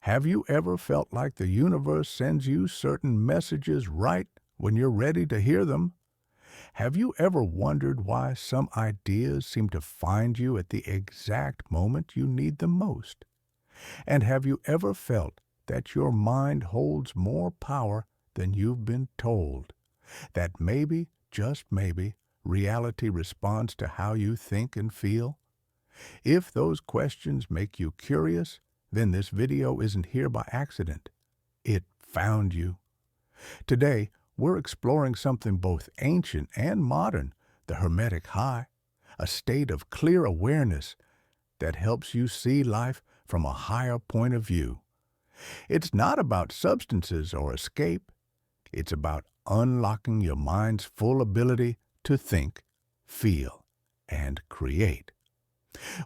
Have you ever felt like the universe sends you certain messages right when you're ready to hear them? Have you ever wondered why some ideas seem to find you at the exact moment you need them most? And have you ever felt that your mind holds more power than you've been told? That maybe, just maybe, reality responds to how you think and feel? If those questions make you curious, then this video isn't here by accident. It found you. Today, we're exploring something both ancient and modern, the Hermetic High, a state of clear awareness that helps you see life from a higher point of view. It's not about substances or escape. It's about unlocking your mind's full ability to think, feel, and create.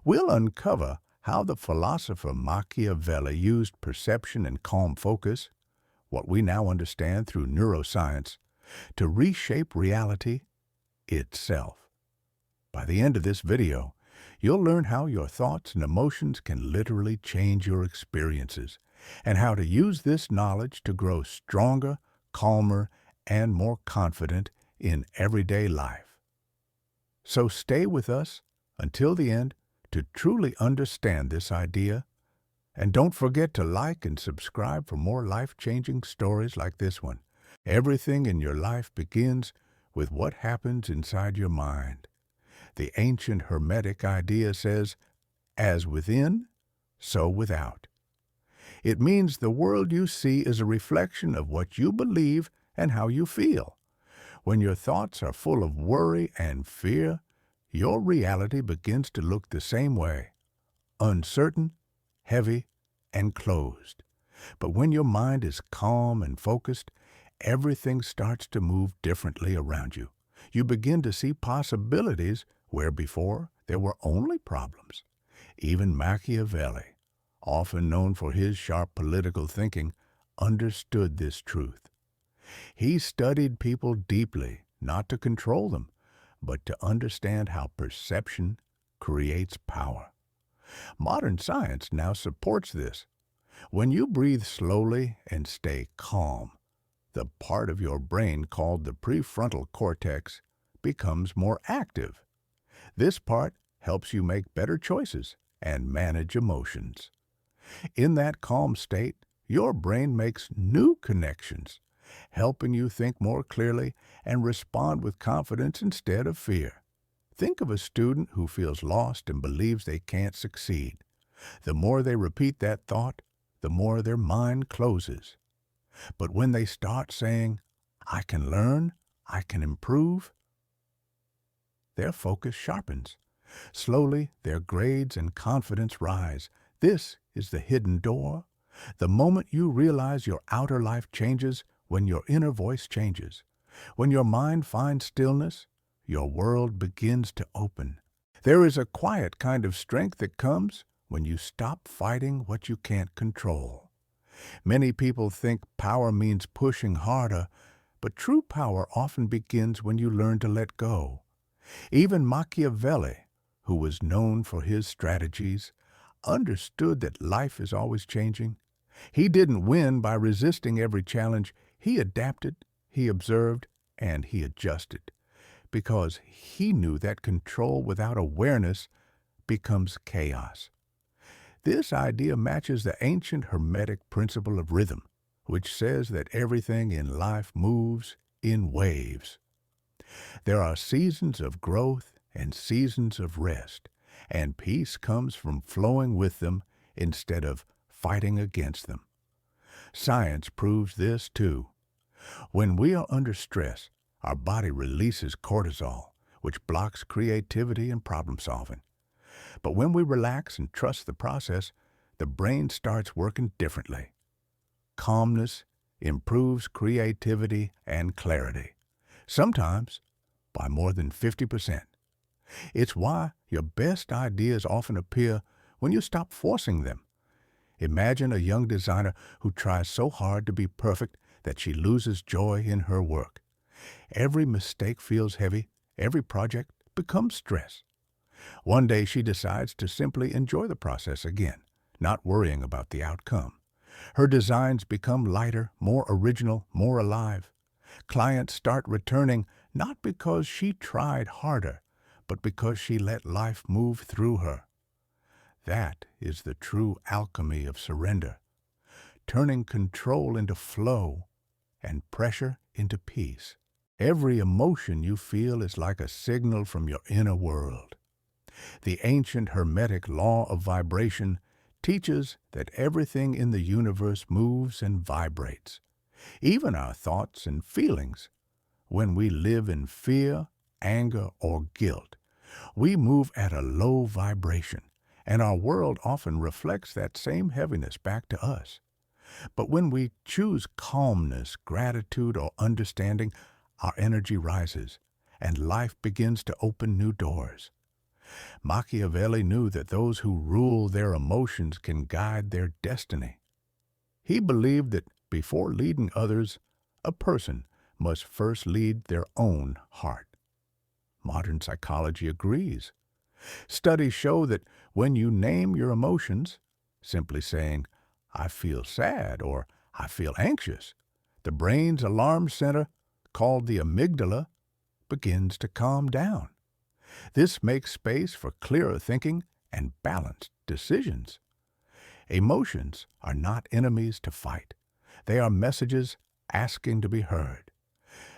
We'll uncover how the philosopher Machiavelli used perception and calm focus, what we now understand through neuroscience, to reshape reality itself. By the end of this video, you'll learn how your thoughts and emotions can literally change your experiences, and how to use this knowledge to grow stronger, calmer, and more confident in everyday life. So stay with us until the end to truly understand this idea, and don't forget to like and subscribe for more life-changing stories like this one. Everything in your life begins with what happens inside your mind. The ancient Hermetic idea says, as within, so without. It means the world you see is a reflection of what you believe and how you feel. When your thoughts are full of worry and fear, your reality begins to look the same way, uncertain, heavy, and closed. But when your mind is calm and focused, everything starts to move differently around you. You begin to see possibilities where before there were only problems. Even Machiavelli, often known for his sharp political thinking, understood this truth. He studied people deeply, not to control them, but to understand how perception creates power. Modern science now supports this. When you breathe slowly and stay calm, the part of your brain called the prefrontal cortex becomes more active. This part helps you make better choices and manage emotions. In that calm state, your brain makes new connections, helping you think more clearly and respond with confidence instead of fear. Think of a student who feels lost and believes they can't succeed. The more they repeat that thought, the more their mind closes. But when they start saying, I can learn, I can improve, their focus sharpens. Slowly, their grades and confidence rise. This is the hidden door. The moment you realize your outer life changes when your inner voice changes. When your mind finds stillness, your world begins to open. There is a quiet kind of strength that comes when you stop fighting what you can't control. Many people think power means pushing harder, but true power often begins when you learn to let go. Even Machiavelli, who was known for his strategies, understood that life is always changing. He didn't win by resisting every challenge. He adapted, he observed, and he adjusted, because he knew that control without awareness becomes chaos. This idea matches the ancient Hermetic principle of rhythm, which says that everything in life moves in waves. There are seasons of growth and seasons of rest, and peace comes from flowing with them instead of fighting against them. Science proves this too. When we are under stress, our body releases cortisol, which blocks creativity and problem solving. But when we relax and trust the process, the brain starts working differently. Calmness improves creativity and clarity, sometimes by more than 50%. It's why your best ideas often appear when you stop forcing them. Imagine a young designer who tries so hard to be perfect that she loses joy in her work. Every mistake feels heavy, every project becomes stress. One day she decides to simply enjoy the process again, not worrying about the outcome. Her designs become lighter, more original, more alive. Clients start returning not because she tried harder, but because she let life move through her. That is the true alchemy of surrender, turning control into flow and pressure into peace. Every emotion you feel is like a signal from your inner world. The ancient Hermetic law of vibration teaches that everything in the universe moves and vibrates, even our thoughts and feelings. When we live in fear, anger, or guilt, we move at a low vibration, and our world often reflects that same heaviness back to us. But when we choose calmness, gratitude, or understanding, our energy rises, and life begins to open new doors. Machiavelli knew that those who rule their emotions can guide their destiny. He believed that before leading others, a person must first lead their own heart. Modern psychology agrees. Studies show that when you name your emotions, simply saying, "I feel sad" or "I feel anxious," the brain's alarm center, called the amygdala, begins to calm down. This makes space for clearer thinking and balanced decisions. Emotions are not enemies to fight. They are messages asking to be heard.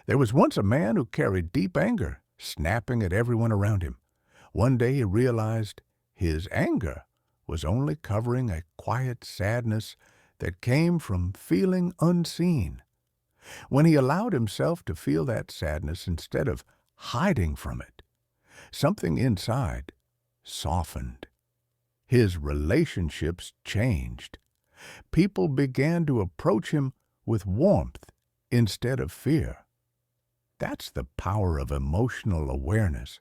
There was once a man who carried deep anger, snapping at everyone around him. One day he realized his anger was only covering a quiet sadness that came from feeling unseen. When he allowed himself to feel that sadness instead of hiding from it, something inside softened. His relationships changed. People began to approach him with warmth instead of fear. That's the power of emotional awareness.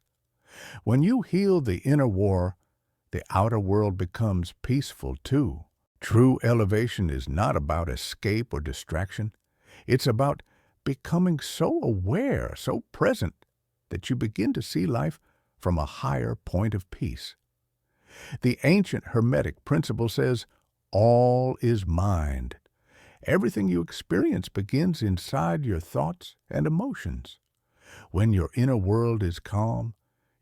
When you heal the inner war, the outer world becomes peaceful too. True elevation is not about escape or distraction. It's about becoming so aware, so present, that you begin to see life from a higher point of peace. The ancient Hermetic principle says, all is mind. Everything you experience begins inside your thoughts and emotions. When your inner world is calm,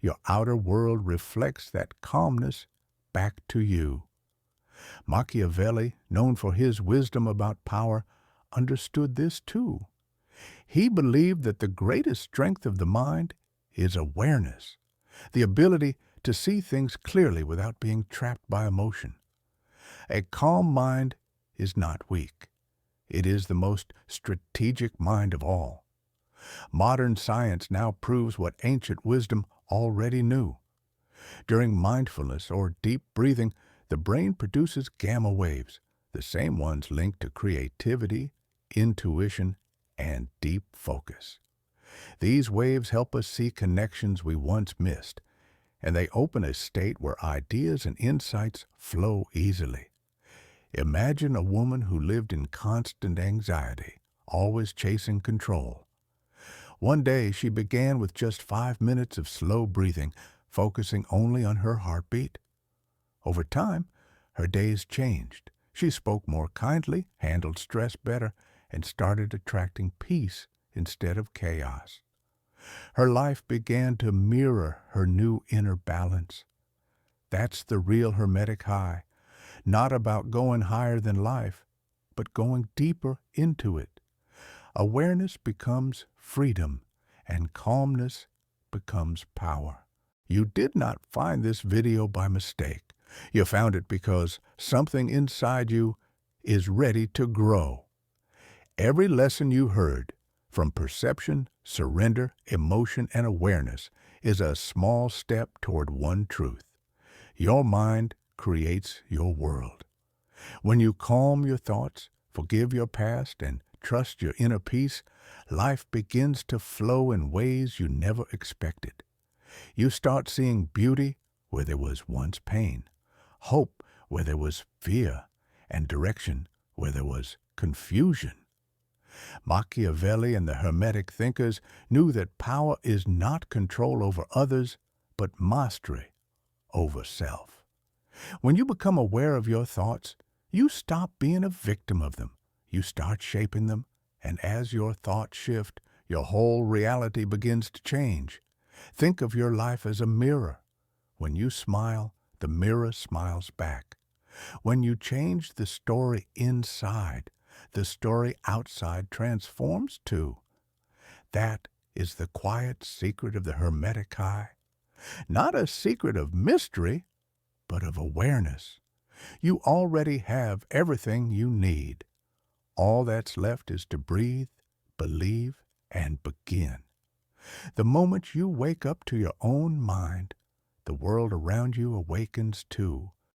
your outer world reflects that calmness back to you. Machiavelli, known for his wisdom about power, understood this too. He believed that the greatest strength of the mind is awareness, the ability to see things clearly without being trapped by emotion. A calm mind is not weak. It is the most strategic mind of all. Modern science now proves what ancient wisdom already knew. During mindfulness or deep breathing, the brain produces gamma waves, the same ones linked to creativity, intuition, and deep focus. These waves help us see connections we once missed, and they open a state where ideas and insights flow easily. Imagine a woman who lived in constant anxiety, always chasing control. One day she began with just 5 minutes of slow breathing, focusing only on her heartbeat. Over time, her days changed. She spoke more kindly, handled stress better, and started attracting peace instead of chaos. Her life began to mirror her new inner balance. That's the real Hermetic High, not about going higher than life, but going deeper into it. Awareness becomes freedom, and calmness becomes power. You did not find this video by mistake. You found it because something inside you is ready to grow. Every lesson you heard, from perception, surrender, emotion, and awareness, is a small step toward one truth. Your mind creates your world. When you calm your thoughts, forgive your past, and trust your inner peace, life begins to flow in ways you never expected. You start seeing beauty where there was once pain, hope where there was fear, and direction where there was confusion. Machiavelli and the Hermetic thinkers knew that power is not control over others, but mastery over self. When you become aware of your thoughts, You stop being a victim of them. You start shaping them, and as your thoughts shift, your whole reality begins to change. Think of your life as a mirror. When you smile, the mirror smiles back. When you change the story inside, the story outside transforms too. That is the quiet secret of the Hermetic High. Not a secret of mystery, but of awareness. You already have everything you need. All that's left is to breathe, believe, and begin. The moment you wake up to your own mind, the world around you awakens too.